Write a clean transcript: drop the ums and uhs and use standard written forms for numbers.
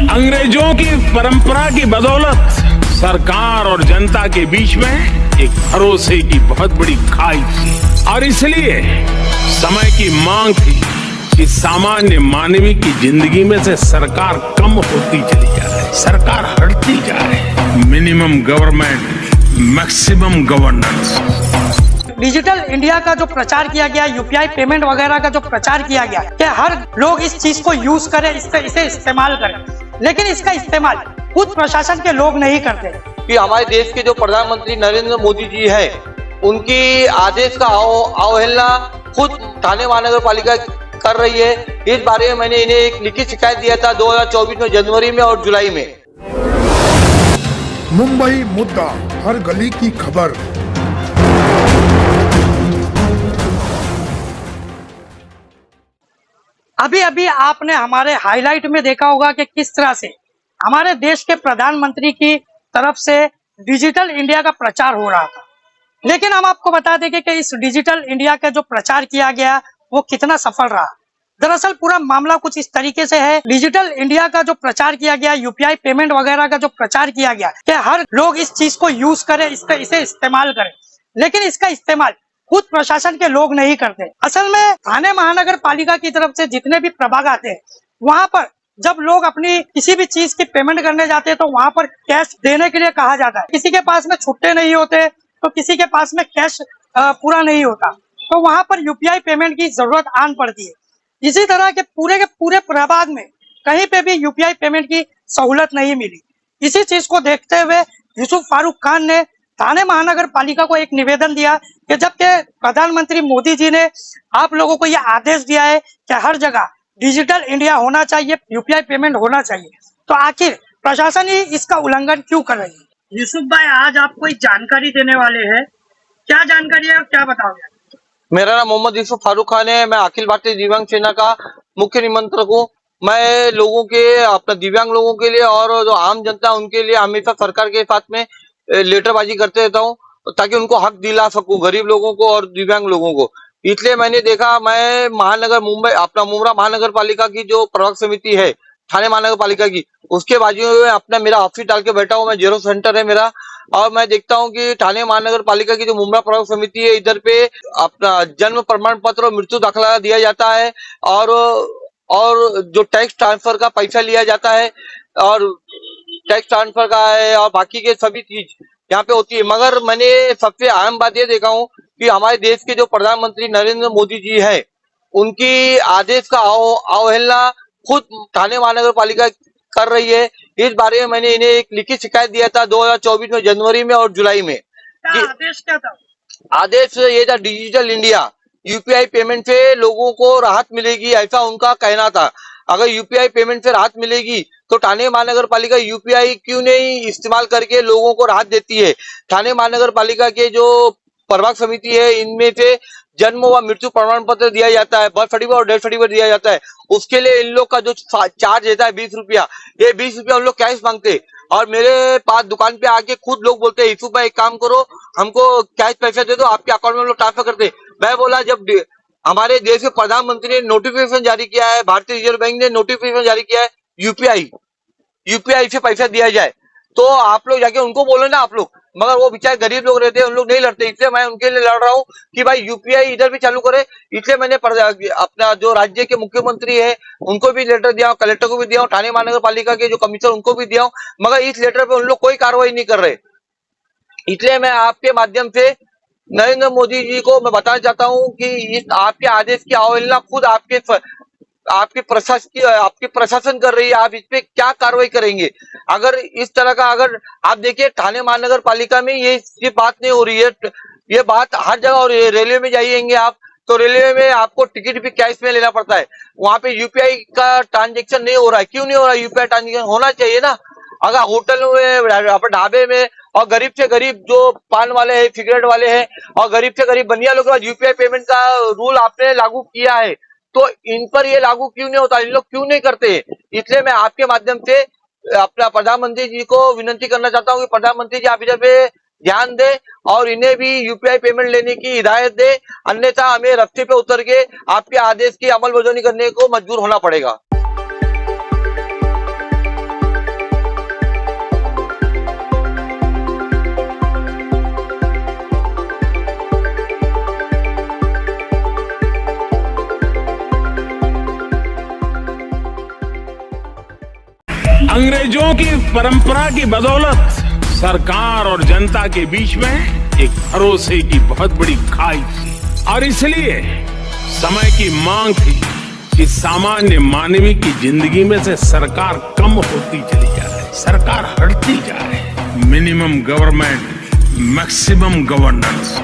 अंग्रेजों की परंपरा की बदौलत सरकार और जनता के बीच में एक भरोसे की बहुत बड़ी खाई थी और इसलिए समय की मांग थी कि सामान्य मानवी की जिंदगी में से सरकार कम होती चली जाए, सरकार हटती जाए। Minimum government, maximum governance. Digital India का जो प्रचार किया गया, यूपीआई पेमेंट वगैरह का जो प्रचार किया गया कि हर लोग इस चीज को यूज करें, इसे इस्तेमाल करें, लेकिन इसका इस्तेमाल खुद प्रशासन के लोग नहीं करते। कि हमारे देश के जो प्रधानमंत्री नरेंद्र मोदी जी है, उनकी आदेश का अवहेलना खुद थाने महानगर पालिका कर रही है। इस बारे में मैंने इन्हें एक लिखित शिकायत दिया था 2024 में, जनवरी में और जुलाई में। मुंबई मुद्दा, हर गली की खबर। अभी अभी आपने हमारे हाईलाइट में देखा होगा कि किस तरह से हमारे देश के प्रधानमंत्री की तरफ से डिजिटल इंडिया का प्रचार हो रहा था। लेकिन हम आपको बता देंगे कि इस डिजिटल इंडिया का जो प्रचार किया गया वो कितना सफल रहा। दरअसल पूरा मामला कुछ इस तरीके से है। डिजिटल इंडिया का जो प्रचार किया गया, यूपीआई पेमेंट वगैरह का जो प्रचार किया गया कि हर लोग इस चीज को यूज करें, इसे इस्तेमाल करें, लेकिन इसका इस्तेमाल खुद प्रशासन के लोग नहीं करते। असल में थाने महानगर पालिका की तरफ से जितने भी प्रभाग आते हैं, वहां पर जब लोग अपनी किसी भी चीज की पेमेंट करने जाते हैं तो वहां पर कैश देने के लिए कहा जाता है। किसी के पास में छुट्टे नहीं होते तो किसी के पास में कैश पूरा नहीं होता, तो वहां पर यूपीआई पेमेंट की जरूरत आन पड़ती है। इसी तरह के पूरे प्रभाग में कहीं पे भी यूपीआई पेमेंट की सहूलत नहीं मिली। इसी चीज को देखते हुए यूसुफ फारूक खान ने थाने महानगर पालिका को एक निवेदन दिया कि जबकि प्रधानमंत्री मोदी जी ने आप लोगों को यह आदेश दिया है कि हर जगह डिजिटल इंडिया होना चाहिए, यूपीआई पेमेंट होना चाहिए, तो आखिर प्रशासन ही इसका उल्लंघन क्यों कर रही है। यूसुफ भाई, आज आप कोई जानकारी देने वाले हैं, क्या जानकारी है और क्या बताओगे? मेरा नाम मोहम्मद यूसुफ फारूक खान है। मैं अखिल भारतीय दिव्यांग सेना का मुख्य निमंत्रक हूँ। मैं लोगों के, अपने दिव्यांग लोगों के लिए और जो आम जनता है उनके लिए हमेशा सरकार के साथ में लेटरबाजी करते रहता हूँ ताकि उनको हक दिला सकूं, गरीब लोगों को और दिव्यांग लोगों को। इसलिए मैंने देखा, मैं महानगर मुंब्रा महानगर पालिका की जो प्रभाग समिति है थाने महानगर पालिका की, उसके बाजू में अपना मेरा ऑफिस डाल के बैठा हूँ। मैं जीरो सेंटर है मेरा, और मैं देखता हूँ कि थाने महानगर पालिका की जो मुंब्रा प्रभाग समिति है, इधर पे अपना जन्म प्रमाण पत्र और मृत्यु दाखला दिया जाता है, और जो टैक्स ट्रांसफर का पैसा लिया जाता है, और टैक्स ट्रांसफर का है, और बाकी के सभी चीज यहाँ पे होती है। मगर मैंने सबसे अहम बात ये देखा हूँ कि हमारे देश के जो प्रधानमंत्री नरेंद्र मोदी जी है, उनकी आदेश का अवहेलना खुद थाने महानगर पालिका कर रही है। इस बारे में मैंने इन्हें एक लिखित शिकायत दिया था 2024 में, जनवरी में और जुलाई में। आदेश क्या था? आदेश ये था, डिजिटल इंडिया, यूपीआई पेमेंट से लोगों को राहत मिलेगी, ऐसा उनका कहना था। अगर यूपीआई पेमेंट से राहत मिलेगी तो थाने महानगर पालिका यूपीआई क्यों नहीं इस्तेमाल करके लोगों को राहत देती है। थाने महानगर पालिका के जो प्रभाग समिति है, इनमें से जन्म व मृत्यु प्रमाण पत्र दिया जाता है, बर्थ सर्टिफिकेट और डेथ सर्टिफिकेट दिया जाता है। उसके लिए इन लोग का जो चार्ज रहता है 20 रुपया, ये 20 रुपया उन लोग कैश मांगते। और मेरे पास दुकान पे आके खुद लोग बोलते हैं, यूसुफ भाई एक काम करो, हमको कैश पैसा दे दो, आपके अकाउंट में हम लोग ट्रांसफर करते। मैं बोला, जब हमारे देश के प्रधानमंत्री ने नोटिफिकेशन जारी किया है, भारतीय रिजर्व बैंक ने नोटिफिकेशन जारी किया है, यूपीआई से पैसा दिया जाए, तो आप लोग जाके उनको बोलो ना आप लोग। मगर वो बेचारे गरीब लोग रहते हैं, उन लोग नहीं लड़ते। इसलिए मैं उनके लिए लड़ रहा हूँ कि भाई यूपीआई इधर भी चालू करे। इसलिए मैंने अपना जो राज्य के मुख्यमंत्री है उनको भी लेटर दिया, कलेक्टर को भी दिया, थाने महानगर पालिका के जो कमिश्नर उनको भी दिया, मगर इस लेटर पे उन लोग कोई कार्रवाई नहीं कर रहे। इसलिए मैं आपके माध्यम से नरेंद्र मोदी जी को मैं बताना चाहता हूँ कि इस आपके आदेश की अवहेलना खुद आपके प्रशासन कर रही है। आप इस पे क्या कार्रवाई करेंगे? अगर इस तरह का, अगर आप देखिए थाने महानगर पालिका में ये बात नहीं हो रही है, ये बात हर जगह। और रेलवे में जाइएंगे आप तो रेलवे में आपको टिकट भी कैश में लेना पड़ता है, वहां पे यूपीआई का ट्रांजेक्शन नहीं हो रहा है। क्यों नहीं हो रहा है? यूपीआई ट्रांजेक्शन होना चाहिए ना। अगर होटल में, ढाबे में, और गरीब से गरीब जो पान वाले हैं, सिगरेट वाले हैं, और गरीब से गरीब बनिया लोगों के पास यूपीआई पेमेंट का रूल आपने लागू किया है, तो इन पर ये लागू क्यों नहीं होता? इन लोग क्यों नहीं करते? इसलिए मैं आपके माध्यम से अपना प्रधानमंत्री जी को विनती करना चाहता हूँ कि प्रधानमंत्री जी आप इधर पे ध्यान दें और इन्हें भी यूपीआई पेमेंट लेने की हिदायत दे, अन्यथा हमें रस्ते पे उतर के आपके आदेश की अमलबजावनी करने को मजबूर होना पड़ेगा। अंग्रेजों की परंपरा की बदौलत सरकार और जनता के बीच में एक भरोसे की बहुत बड़ी खाई थी और इसलिए समय की मांग थी कि सामान्य मानवीय की जिंदगी में से सरकार कम होती चली जाए, सरकार हटती जाए। Minimum government, maximum governance.